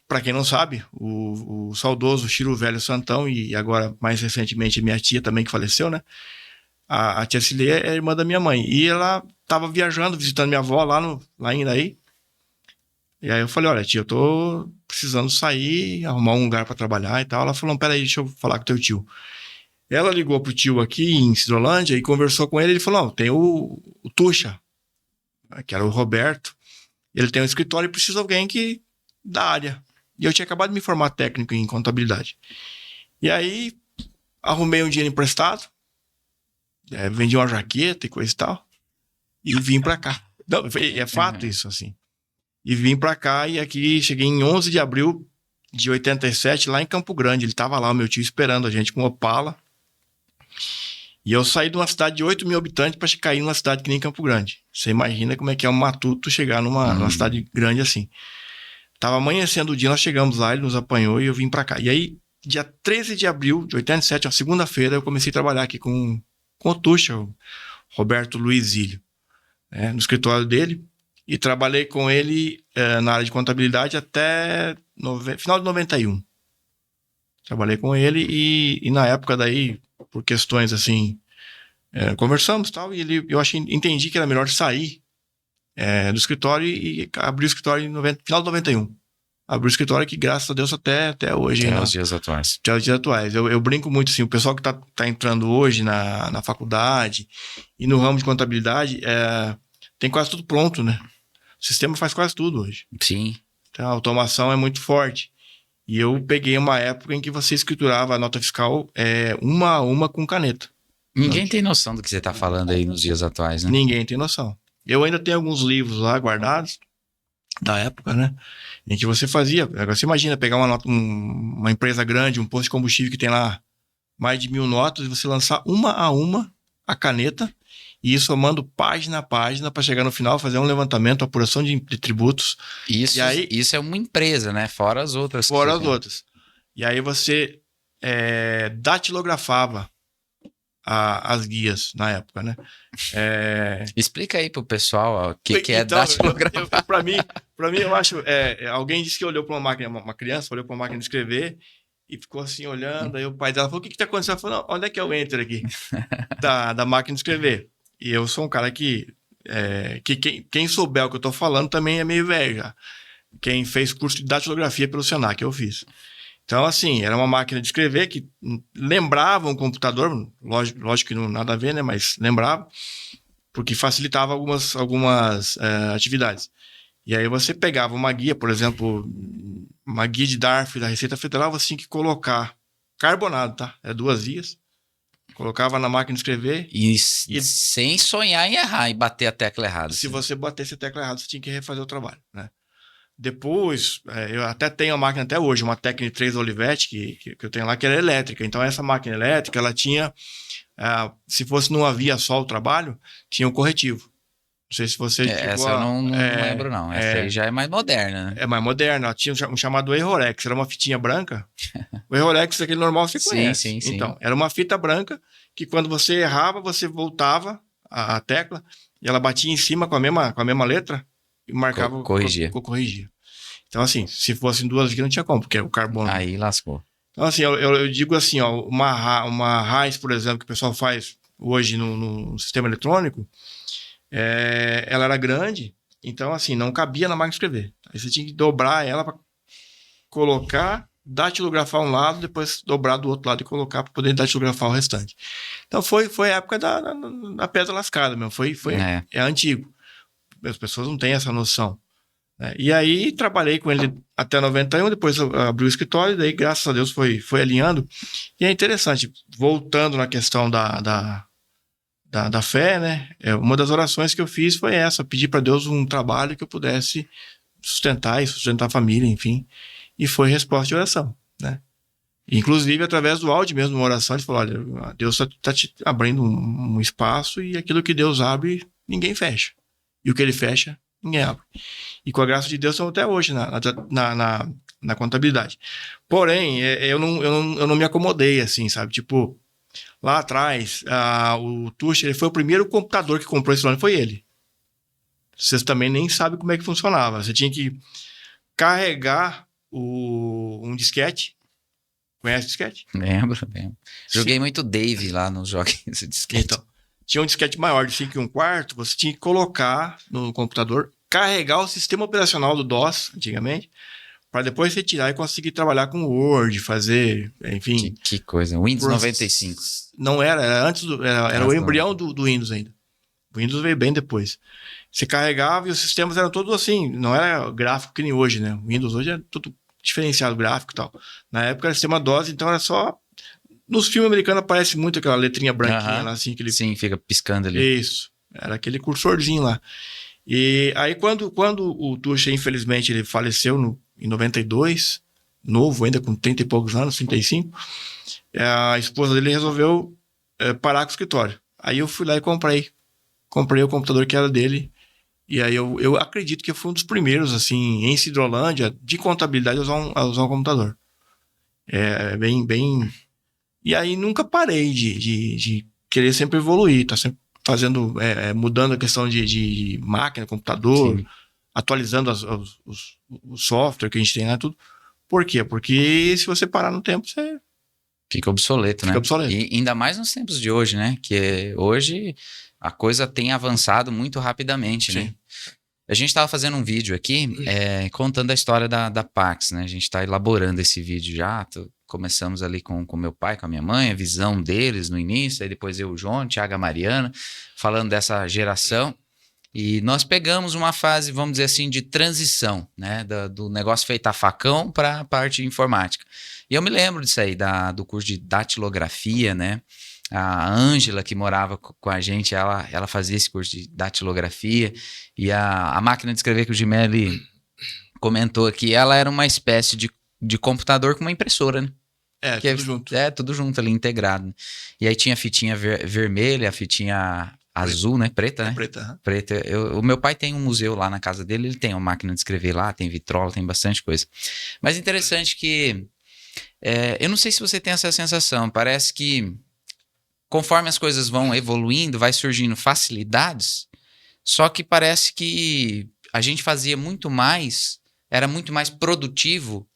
B: para quem não sabe, o saudoso Chiro Velho Santão, e agora, mais recentemente, minha tia também que faleceu, né? A tia Cilê é irmã da minha mãe. E ela tava viajando, visitando minha avó lá em Iraí. E aí eu falei, olha, tia, eu tô precisando sair, arrumar um lugar para trabalhar e tal. Ela falou, peraí, deixa eu falar com teu tio. Ela ligou pro tio aqui em Cidrolândia e conversou com ele. Ele falou, tem o Tuxa, que era o Roberto. Ele tem um escritório e precisa de alguém da área. E eu tinha acabado de me formar técnico em contabilidade. E aí, arrumei um dinheiro emprestado, vendi uma jaqueta e coisa e tal, e vim pra cá. Não, é fato isso, assim. E vim pra cá e aqui cheguei em 11 de abril de 87, lá em Campo Grande. Ele tava lá, o meu tio, esperando a gente com Opala. E eu saí de uma cidade de 8 mil habitantes pra cair numa cidade que nem Campo Grande. Você imagina como é que é um matuto chegar numa cidade grande assim. Tava amanhecendo o dia, nós chegamos lá, ele nos apanhou e eu vim pra cá. E aí, dia 13 de abril de 87, uma segunda-feira, eu comecei a trabalhar aqui com o Tuxa, o Roberto Luizílio, no escritório dele. E trabalhei com ele na área de contabilidade até final de 91. Trabalhei com ele e na época daí, por questões assim, conversamos e tal, e eu entendi que era melhor sair do escritório e abrir o escritório final de 91. Abri o escritório que, graças a Deus, até hoje.
A: Até os dias atuais.
B: Até os dias atuais. Eu brinco muito assim, o pessoal que tá entrando hoje na faculdade e no ramo de contabilidade, tem quase tudo pronto, né? O sistema faz quase tudo hoje.
A: Sim.
B: Então, a automação é muito forte. E eu peguei uma época em que você escriturava a nota fiscal uma a uma com caneta.
A: Ninguém tem noção do que você tá falando aí nos dias atuais, né?
B: Ninguém tem noção. Eu ainda tenho alguns livros lá guardados, da época, né? Em que você fazia. Agora você imagina pegar uma empresa grande, um posto de combustível que tem lá mais de 1000 notas, e você lançar uma a uma a caneta, e ir somando página a página para chegar no final, fazer um levantamento, apuração de tributos.
A: Isso,
B: e aí,
A: isso é uma empresa, né? Fora as outras.
B: Fora as outras. E aí você datilografava as guias na época, né?
A: Explica aí pro pessoal o que é
B: então,
A: datilografar.
B: Para mim, eu acho... alguém disse que olhou para uma máquina, uma criança olhou para uma máquina de escrever e ficou assim olhando, aí o pai dela falou, o que tá acontecendo? Ela falou, não, onde é que é o enter aqui? da máquina de escrever. E eu sou um cara que quem souber o que eu tô falando também é meio velho já. Quem fez curso de datilografia pelo Senac, eu fiz. Então, assim, era uma máquina de escrever que lembrava um computador, lógico que não nada a ver, né? Mas lembrava, porque facilitava algumas atividades. E aí você pegava uma guia, por exemplo, uma guia de DARF da Receita Federal, você tinha que colocar carbonado, tá? 2 vias. Colocava na máquina de escrever.
A: E sem sonhar em errar e bater a tecla errada.
B: Se você batesse a tecla errada, você tinha que refazer o trabalho, né? Depois, eu até tenho a máquina até hoje, uma Tecni 3 Olivetti, que eu tenho lá, que era elétrica. Então, essa máquina elétrica, ela tinha, se fosse numa via só o trabalho, tinha um corretivo. Não sei se você...
A: essa eu não lembro, não. Essa aí já é mais moderna, né?
B: É mais moderna. Ela tinha um chamado Errorex, era uma fitinha branca. O Errorex, aquele normal, você conhece.
A: Sim.
B: Então, era uma fita branca que quando você errava, você voltava a tecla e ela batia em cima com a mesma letra e marcava...
A: Corrigia.
B: Corrigia. Então, assim, se fosse em 2 vias, não tinha como, porque é o carbono.
A: Aí lascou.
B: Então, assim, eu digo assim, ó, uma RAIS, por exemplo, que o pessoal faz hoje no sistema eletrônico, ela era grande, então, assim, não cabia na máquina de escrever. Aí você tinha que dobrar ela para colocar, datilografar um lado, depois dobrar do outro lado e colocar para poder datilografar o restante. Então, foi a época da pedra lascada mesmo, é antigo. As pessoas não têm essa noção. E aí, trabalhei com ele até 91, depois eu abri o escritório, e daí, graças a Deus, foi alinhando. E é interessante, voltando na questão da fé, né? Uma das orações que eu fiz foi essa, pedir para Deus um trabalho que eu pudesse sustentar a família, enfim. E foi resposta de oração, né? Inclusive, através do áudio mesmo, uma oração, ele falou, olha, Deus está te abrindo um espaço e aquilo que Deus abre, ninguém fecha. E o que ele fecha, ninguém abre. E com a graça de Deus, estamos até hoje na contabilidade. Porém, eu não me acomodei assim, sabe? Tipo, lá atrás, o Tuxi, ele foi o primeiro computador que comprou esse nome, foi ele. Vocês também nem sabem como é que funcionava. Você tinha que carregar um disquete. Conhece disquete?
A: Lembro. Joguei
B: Sim.
A: muito Dave lá nos joguinhos de disquete.
B: Então, tinha um disquete maior de 5 1/4, você tinha que colocar no computador, carregar o sistema operacional do DOS, antigamente, para depois retirar e conseguir trabalhar com Word, fazer, enfim...
A: Que coisa. Windows 95.
B: Não era antes era o embrião do Windows ainda. O Windows veio bem depois. Você carregava e os sistemas eram todos assim, não era gráfico que nem hoje, né? O Windows hoje é tudo diferenciado gráfico e tal. Na época era sistema DOS, então era só... Nos filmes americanos aparece muito aquela letrinha branquinha lá, assim.
A: Sim, fica piscando ali.
B: Isso. Era aquele cursorzinho lá. E aí, quando o Tuxa, infelizmente, ele faleceu em 92, novo ainda, com 30 e poucos anos, 35, a esposa dele resolveu parar com o escritório. Aí eu fui lá e comprei o computador que era dele. E aí eu acredito que eu fui um dos primeiros, assim, em Cidrolândia, de contabilidade, a usar um computador. Bem... E aí nunca parei de querer sempre evoluir, tá sempre fazendo, mudando a questão de máquina, computador, sim, atualizando o software que a gente tem lá, tudo. Por quê? Porque se você parar no tempo, você...
A: Fica obsoleto, né? Fica obsoleto. E ainda mais nos tempos de hoje, né? Que hoje a coisa tem avançado muito rapidamente, sim, né? A gente estava fazendo um vídeo aqui contando a história da Pax, né? A gente está elaborando esse vídeo já. Começamos ali com meu pai, com a minha mãe, a visão deles no início, aí depois eu, o João, o Thiago, a Mariana, falando dessa geração. E nós pegamos uma fase, vamos dizer assim, de transição, né? Do negócio feito a facão para a parte de informática. E eu me lembro disso aí, do curso de datilografia, né? A Ângela, que morava com a gente, ela fazia esse curso de datilografia. E a máquina de escrever que o Gimelli comentou aqui, ela era uma espécie de computador com uma impressora, né?
B: Tudo junto.
A: Tudo junto ali, integrado. E aí tinha a fitinha vermelha, a fitinha azul, né? Preta, né?
B: Preta.
A: Preta. O meu pai tem um museu lá na casa dele, ele tem uma máquina de escrever lá, tem vitrola, tem bastante coisa. Mas interessante que... eu não sei se você tem essa sensação, parece que conforme as coisas vão evoluindo, vai surgindo facilidades, só que parece que a gente fazia muito mais, era muito mais produtivo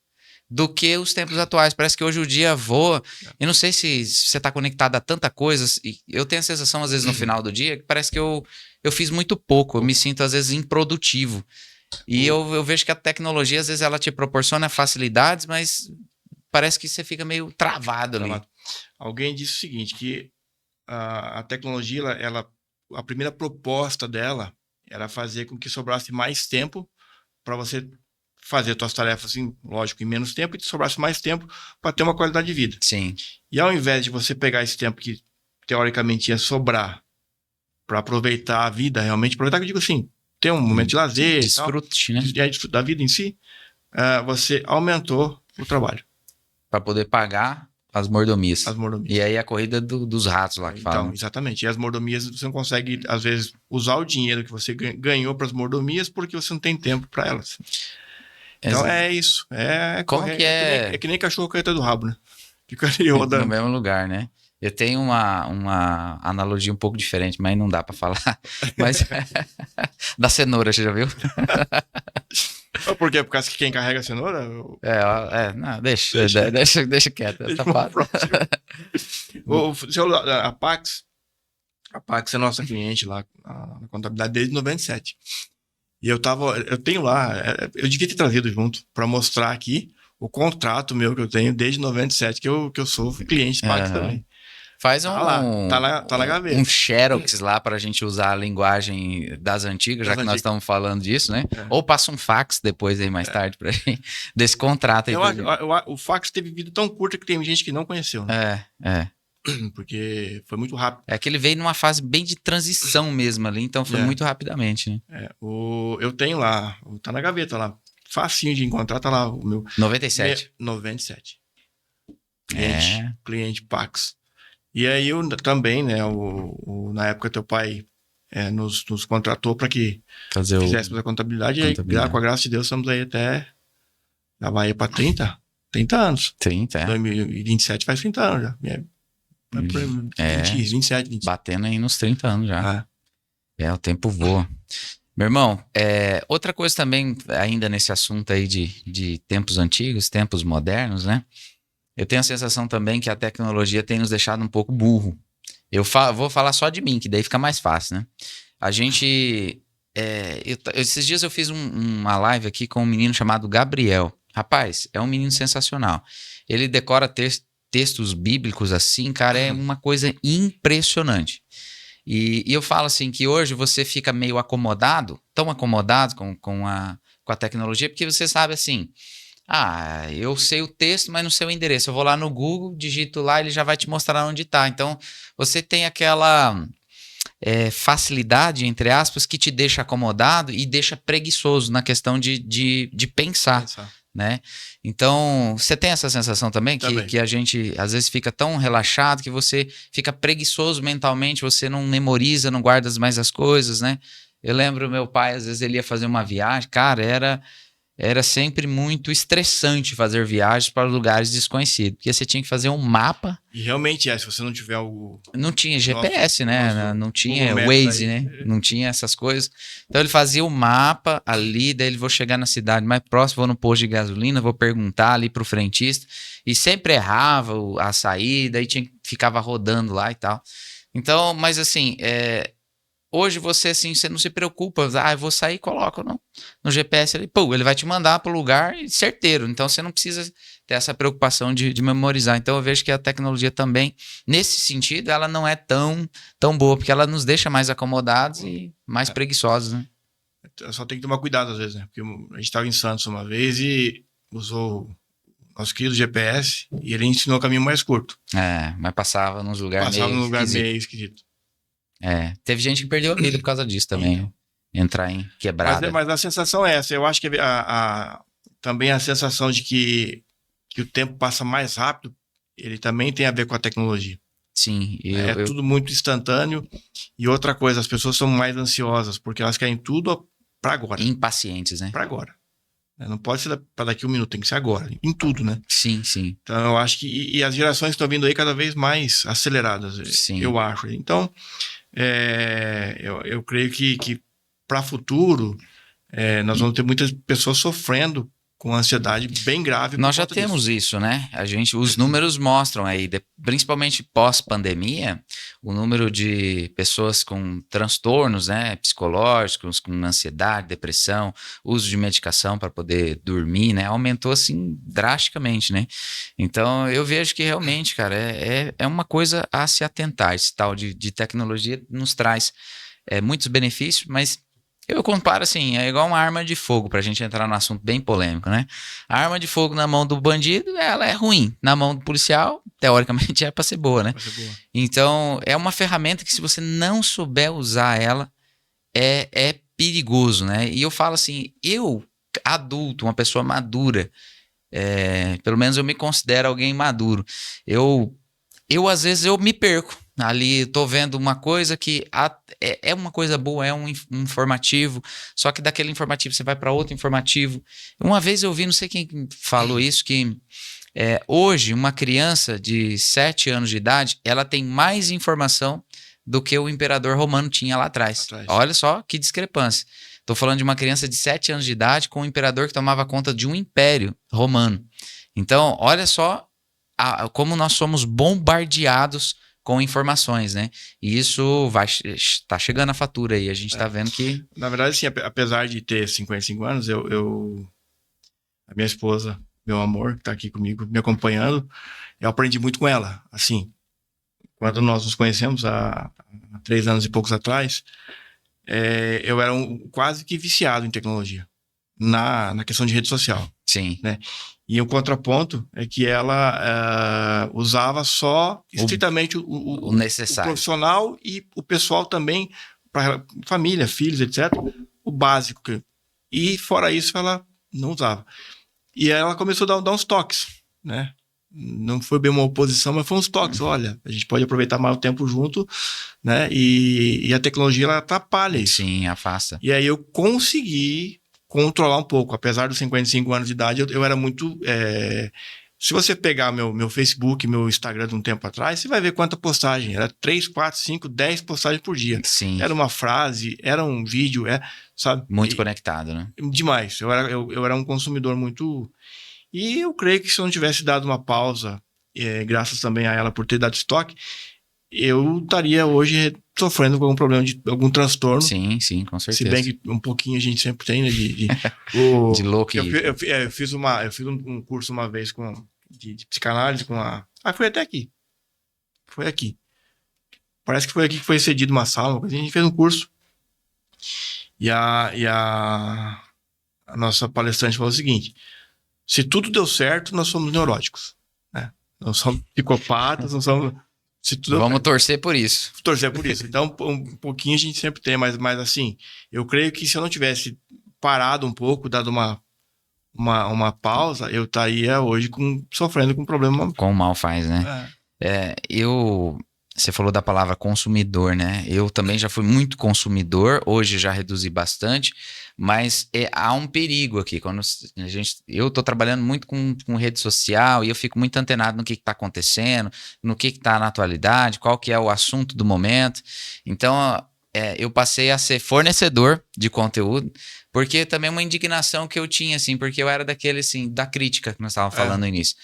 A: do que os tempos atuais. Parece que hoje o dia voa. Eu não sei se você está conectado a tanta coisa. Eu tenho a sensação, às vezes, no final do dia, que parece que eu fiz muito pouco. Eu me sinto, às vezes, improdutivo. E eu vejo que a tecnologia, às vezes, ela te proporciona facilidades, mas parece que você fica meio travado ali.
B: Alguém disse o seguinte, que a tecnologia, a primeira proposta dela era fazer com que sobrasse mais tempo para você fazer suas tarefas, assim, lógico, em menos tempo, e te sobrasse mais tempo para ter uma qualidade de vida.
A: Sim.
B: E ao invés de você pegar esse tempo que teoricamente ia sobrar para aproveitar a vida, realmente aproveitar, que eu digo assim, ter um momento de lazer,
A: desfrute, né?
B: Da vida em si, você aumentou o trabalho.
A: Para poder pagar as mordomias.
B: As mordomias.
A: E aí a corrida dos ratos lá que falam.
B: Então, exatamente. E as mordomias, você não consegue, às vezes, usar o dinheiro que você ganhou para as mordomias porque você não tem tempo para elas. Então é isso.
A: Como que
B: é que nem cachorro caeta do rabo, né? Fica ali rodando.
A: No mesmo lugar, né? Eu tenho uma analogia um pouco diferente, mas não dá para falar. Mas da cenoura, você já viu?
B: Por quê? Por causa que quem carrega a cenoura?
A: Não, deixa quieto.
B: A Pax é nossa cliente lá na contabilidade desde 97. E eu tenho lá, eu devia ter trazido junto para mostrar aqui o contrato meu que eu tenho desde 97, que eu sou cliente Pax também.
A: Faz
B: tá na gaveta.
A: Um xerox lá para a gente usar a linguagem das antigas, já que nós estamos falando disso, né? Ou passa um fax depois aí mais tarde para gente, desse contrato aí.
B: O fax teve vida tão curta que tem gente que não conheceu, né? Porque foi muito rápido.
A: É que ele veio numa fase bem de transição mesmo ali, então foi muito rapidamente, né?
B: Eu tenho lá, tá na gaveta lá, facinho de encontrar, tá lá o meu...
A: 97.
B: 97. cliente Pax. E aí eu também, né, na época teu pai nos contratou para que fizéssemos a contabilidade. E aí, com a graça de Deus, estamos aí até, já vai para 30 anos.
A: 30,
B: 2027 faz 30 anos já. 27, 20.
A: Batendo aí nos 30 anos já. O tempo voa. Meu irmão, outra coisa também, ainda nesse assunto aí de tempos antigos, tempos modernos, né? Eu tenho a sensação também que a tecnologia tem nos deixado um pouco burro. Eu vou falar só de mim, que daí fica mais fácil, né? A gente... esses dias eu fiz uma live aqui com um menino chamado Gabriel. Rapaz, é um menino sensacional. Ele decora textos bíblicos assim, cara, é uma coisa impressionante. E eu falo assim que hoje você fica meio acomodado, tão acomodado com a tecnologia, porque você sabe assim, eu sei o texto, mas não sei o endereço. Eu vou lá no Google, digito lá, ele já vai te mostrar onde está. Então, você tem aquela facilidade, entre aspas, que te deixa acomodado e deixa preguiçoso na questão de pensar. Né? Então, você tem essa sensação também? Que a gente às vezes fica tão relaxado que você fica preguiçoso mentalmente, você não memoriza, não guarda mais as coisas, né? Eu lembro meu pai, às vezes ele ia fazer uma viagem, cara, era sempre muito estressante fazer viagens para lugares desconhecidos, porque você tinha que fazer um mapa.
B: E realmente se você não tiver algo...
A: Não tinha GPS, né? Não tinha Waze, né? Não tinha essas coisas. Então ele fazia o mapa ali, daí ele vou chegar na cidade mais próxima, vou no posto de gasolina, vou perguntar ali pro frentista, e sempre errava a saída, aí ficava rodando lá e tal. Então, mas assim, hoje você não se preocupa, eu vou sair e coloco no GPS, ele vai te mandar para o lugar certeiro, então você não precisa ter essa preocupação de memorizar. Então eu vejo que a tecnologia também, nesse sentido, ela não é tão boa, porque ela nos deixa mais acomodados e mais preguiçosos, né?
B: Só tem que tomar cuidado às vezes, né? Porque a gente estava em Santos uma vez e usou nosso querido GPS e ele ensinou o caminho mais curto.
A: Mas passava nos lugares
B: meio esquisito.
A: Teve gente que perdeu a vida por causa disso também. Entrar em quebrada.
B: Mas a sensação é essa. Eu acho que também a sensação de que o tempo passa mais rápido, ele também tem a ver com a tecnologia.
A: Sim.
B: Tudo muito instantâneo. E outra coisa, as pessoas são mais ansiosas, porque elas querem tudo para agora.
A: Impacientes, né?
B: Para agora. Não pode ser para daqui a um minuto, tem que ser agora. Em tudo, né?
A: Sim.
B: Então, eu acho que... E as gerações estão vindo aí cada vez mais aceleradas,
A: sim.
B: Eu acho. Então... eu creio que para o futuro nós vamos ter muitas pessoas sofrendo com ansiedade bem grave.
A: Nós já temos isso, né? Os números mostram aí, principalmente pós-pandemia, o número de pessoas com transtornos, né, psicológicos, com ansiedade, depressão, uso de medicação para poder dormir, né, aumentou assim drasticamente, né? Então eu vejo que realmente, cara, é uma coisa a se atentar. Esse tal de tecnologia nos traz muitos benefícios, mas eu comparo assim, é igual uma arma de fogo, pra gente entrar num assunto bem polêmico, né? A arma de fogo na mão do bandido, ela é ruim. Na mão do policial, teoricamente, é pra ser boa, né? Então, é uma ferramenta que se você não souber usar ela, é perigoso, né? E eu falo assim, eu, adulto, uma pessoa madura, pelo menos eu me considero alguém maduro, eu às vezes eu me perco. Ali tô vendo uma coisa que é uma coisa boa, é um informativo, só que daquele informativo você vai para outro informativo. Uma vez eu vi, não sei quem falou isso, que hoje uma criança de 7 anos de idade, ela tem mais informação do que o imperador romano tinha lá atrás. Olha só que discrepância. Tô falando de uma criança de 7 anos de idade com um imperador que tomava conta de um império romano. Então, olha só como nós somos bombardeados com informações, né? E isso tá chegando a fatura aí, a gente tá vendo que...
B: Na verdade, assim, apesar de ter 55 anos, a minha esposa, meu amor, que tá aqui comigo, me acompanhando, eu aprendi muito com ela. Assim, quando nós nos conhecemos há 3 anos e poucos atrás, eu era quase que viciado em tecnologia, na questão de rede social.
A: Sim.
B: Né? E o contraponto é que ela usava só estritamente o necessário. O profissional e o pessoal também, para família, filhos, etc. O básico. E fora isso, ela não usava. E ela começou a dar uns toques, né? não foi bem uma oposição, mas foi uns toques. Olha, a gente pode aproveitar mais o tempo junto, né? E a tecnologia, ela atrapalha isso.
A: Sim, afasta.
B: E aí eu consegui controlar um pouco. Apesar dos 55 anos de idade, eu era muito... Se você pegar meu Facebook, meu Instagram de um tempo atrás, você vai ver quanta postagem. Era 3, 4, 5, 10 postagens por dia.
A: Sim.
B: Era uma frase, era um vídeo, sabe?
A: Muito conectado, né?
B: Demais. Eu era um consumidor muito... E eu creio que se eu não tivesse dado uma pausa, graças também a ela por ter dado estoque, eu estaria hoje sofrendo com algum problema de algum transtorno.
A: Sim, com certeza.
B: Se bem que um pouquinho a gente sempre tem, né? De
A: louco.
B: Eu fiz um curso uma vez de psicanálise com a... foi até aqui. Foi aqui. Parece que foi aqui que foi cedido uma sala. A gente fez um curso. E a nossa palestrante falou o seguinte: se tudo deu certo, nós somos neuróticos, né? Não somos psicopatas, não somos...
A: Vamos torcer por isso.
B: Torcer por isso. Então, um pouquinho a gente sempre tem, mas assim, eu creio que se eu não tivesse parado um pouco, dado uma pausa, eu estaria hoje sofrendo com um problema.
A: Como mal faz, né? Você falou da palavra consumidor, né? Eu também já fui muito consumidor, hoje já reduzi bastante, mas há um perigo aqui. Quando eu estou trabalhando muito com rede social e eu fico muito antenado no que está acontecendo, no que está na atualidade, qual que é o assunto do momento. Então, eu passei a ser fornecedor de conteúdo, porque também é uma indignação que eu tinha, assim, porque eu era daquele, assim, da crítica que nós estávamos falando no início.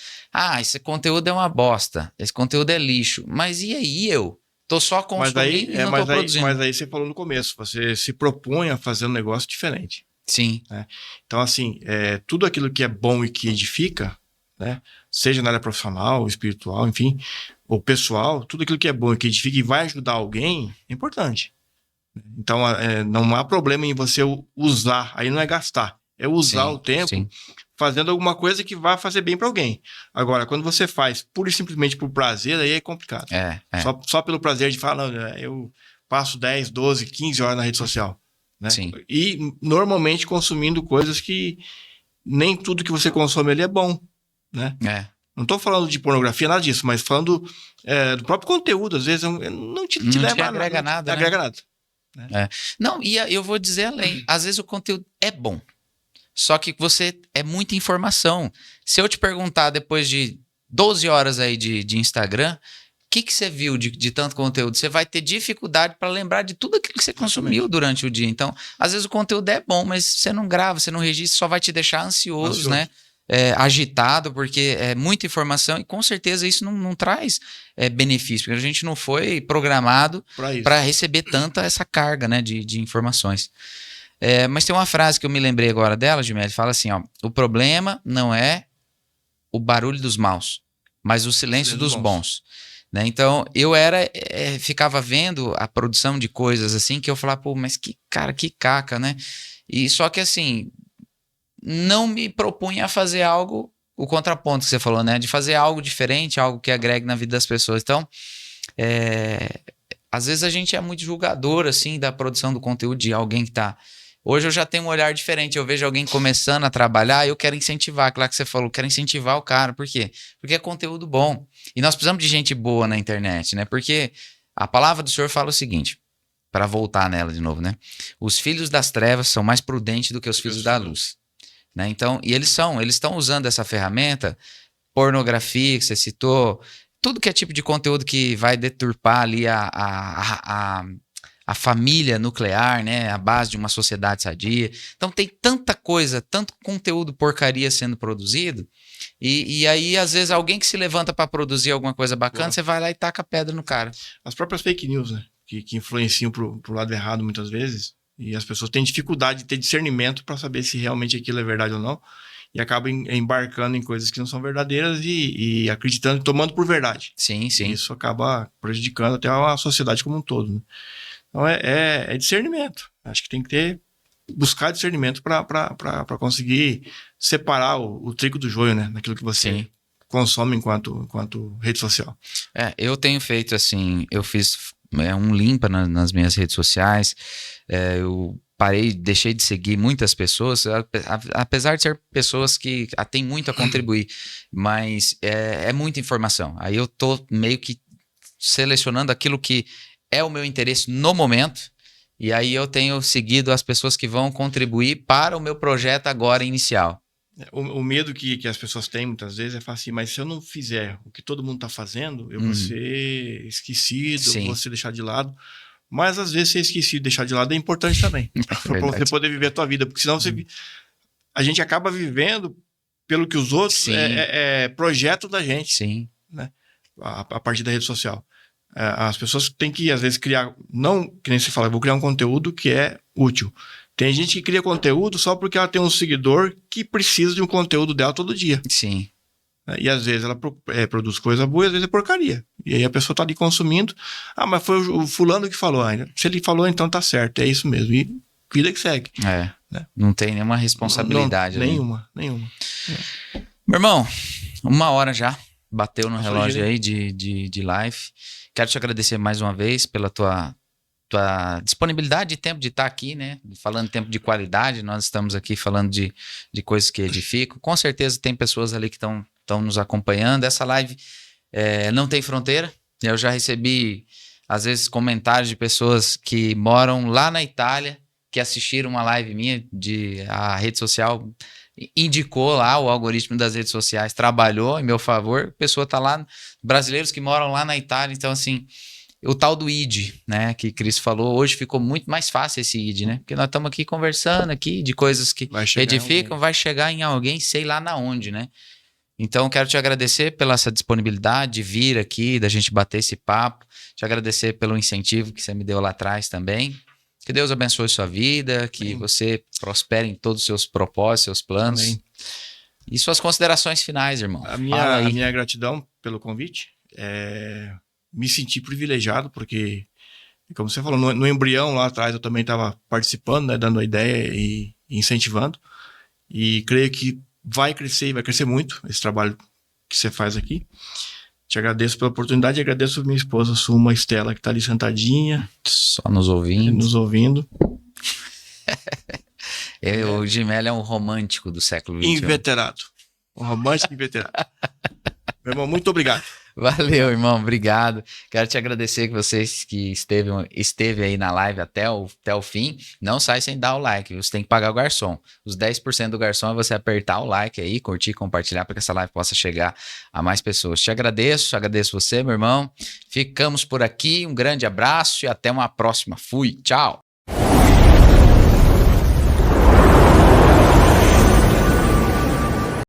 A: Esse conteúdo é uma bosta, esse conteúdo é lixo, mas e aí eu? Tô só consumindo e não tô produzindo.
B: Mas aí você falou no começo, você se propõe a fazer um negócio diferente.
A: Sim.
B: Né? Então, assim, tudo aquilo que é bom e que edifica, né? Seja na área profissional, espiritual, enfim, ou pessoal, tudo aquilo que é bom e que edifica e vai ajudar alguém é importante. Então, não há problema em você usar, aí não é gastar, é usar o tempo fazendo alguma coisa que vai fazer bem para alguém. Agora, quando você faz pura e simplesmente por prazer, aí é complicado. Só pelo prazer de falar, não, eu passo 10, 12, 15 horas na rede social. Né?
A: Sim.
B: E normalmente consumindo coisas que nem tudo que você consome ali é bom. Né? Não estou falando de pornografia, nada disso, mas falando do próprio conteúdo. Às vezes não te leva a
A: agrega nada.
B: Não agrega nada.
A: Né? Não, e eu vou dizer além. Às vezes o conteúdo é bom, só que é muita informação. Se eu te perguntar depois de 12 horas aí de Instagram, o que você viu de tanto conteúdo? Você vai ter dificuldade para lembrar de tudo aquilo que você consumiu durante o dia. Então, às vezes o conteúdo é bom, mas você não grava, você não registra, só vai te deixar ansioso. Né? Agitado, porque é muita informação e com certeza isso não traz benefício, porque a gente não foi programado para receber tanta essa carga, né, de informações. Mas tem uma frase que eu me lembrei agora dela, Gimélia, fala assim, ó: o problema não é o barulho dos maus, mas o silêncio dos bons. Né? Então, eu ficava vendo a produção de coisas assim, que eu falava, pô, mas que caca, né? E só que assim, não me propunha a fazer algo, o contraponto que você falou, né? De fazer algo diferente, algo que agregue na vida das pessoas. Então, às vezes a gente é muito julgador, assim, da produção do conteúdo de alguém que tá... Hoje eu já tenho um olhar diferente, eu vejo alguém começando a trabalhar, eu quero incentivar, claro que você falou, quero incentivar o cara. Por quê? Porque é conteúdo bom. E nós precisamos de gente boa na internet, né? Porque a palavra do Senhor fala o seguinte, para voltar nela de novo, né? Os filhos das trevas são mais prudentes do que os filhos da luz. Né? Então, e eles estão usando essa ferramenta, pornografia que você citou, tudo que é tipo de conteúdo que vai deturpar ali a família nuclear, né? A base de uma sociedade sadia. Então tem tanta coisa, tanto conteúdo porcaria sendo produzido, e aí às vezes alguém que se levanta para produzir alguma coisa bacana, você vai lá e taca pedra no cara.
B: As próprias fake news, né? Que influenciam pro lado errado muitas vezes. E as pessoas têm dificuldade de ter discernimento para saber se realmente aquilo é verdade ou não. E acabam embarcando em coisas que não são verdadeiras e acreditando, tomando por verdade.
A: Sim.
B: E isso acaba prejudicando até a sociedade como um todo. Né? Então é discernimento. Acho que tem que buscar discernimento para conseguir separar o trigo do joio, né? Naquilo que você consome enquanto rede social.
A: Eu tenho feito assim, eu fiz um limpa nas minhas redes sociais. Eu deixei de seguir muitas pessoas, apesar de ser pessoas que têm muito a contribuir, mas é muita informação. Aí eu tô meio que selecionando aquilo que é o meu interesse no momento, e aí eu tenho seguido as pessoas que vão contribuir para o meu projeto agora inicial.
B: O medo que as pessoas têm muitas vezes é falar assim, mas se eu não fizer o que todo mundo está fazendo, eu vou ser esquecido, eu vou ser deixado de lado. Mas às vezes ser esquecido, deixar de lado é importante também. Para você poder viver a tua vida. Porque senão a gente acaba vivendo pelo que os outros projetam da gente.
A: Sim.
B: Né? A partir da rede social. As pessoas têm que, às vezes, criar... Não, que nem você fala, eu vou criar um conteúdo que é útil. Tem gente que cria conteúdo só porque ela tem um seguidor que precisa de um conteúdo dela todo dia.
A: Sim.
B: E às vezes ela produz coisa boa e às vezes é porcaria. E aí a pessoa tá ali consumindo. Ah, mas foi o fulano que falou. Se ele falou, então tá certo. É isso mesmo. E vida que segue.
A: Né? Não tem nenhuma responsabilidade.
B: Nenhuma.
A: Meu irmão, 1 hora já. Bateu no relógio aí de live. Quero te agradecer mais uma vez pela tua disponibilidade de tempo de estar aqui, né? Falando tempo de qualidade, nós estamos aqui falando de coisas que edificam. Com certeza tem pessoas ali que estão nos acompanhando. Essa live não tem fronteira. Eu já recebi, às vezes, comentários de pessoas que moram lá na Itália, que assistiram uma live minha, a rede social indicou lá, o algoritmo das redes sociais trabalhou em meu favor. A pessoa está lá, brasileiros que moram lá na Itália. Então, assim, o tal do ID, né, que Cris falou, hoje ficou muito mais fácil esse ID, né? Porque nós estamos aqui conversando aqui de coisas que edificam, vai chegar em alguém, sei lá na onde, né? Então, quero te agradecer pela essa disponibilidade de vir aqui, da gente bater esse papo, te agradecer pelo incentivo que você me deu lá atrás também. Que Deus abençoe sua vida, que você prospere em todos os seus propósitos, seus planos. Amém. E suas considerações finais, irmão.
B: A minha gratidão pelo convite. Me senti privilegiado, porque, como você falou, no embrião lá atrás eu também estava participando, né, dando a ideia e incentivando. E creio que vai crescer e vai crescer muito esse trabalho que você faz aqui. Te agradeço pela oportunidade e agradeço a minha esposa, Suma Estela, que está ali sentadinha.
A: Só nos ouvindo. O Gimelli é um romântico do século XXI.
B: Inveterado. Um romântico inveterado. Meu irmão, muito obrigado.
A: Valeu, irmão. Obrigado. Quero te agradecer que vocês que esteve aí na live até o fim. Não sai sem dar o like. Você tem que pagar o garçom. Os 10% do garçom é você apertar o like aí, curtir, compartilhar para que essa live possa chegar a mais pessoas. Te agradeço você, meu irmão. Ficamos por aqui. Um grande abraço e até uma próxima. Fui. Tchau.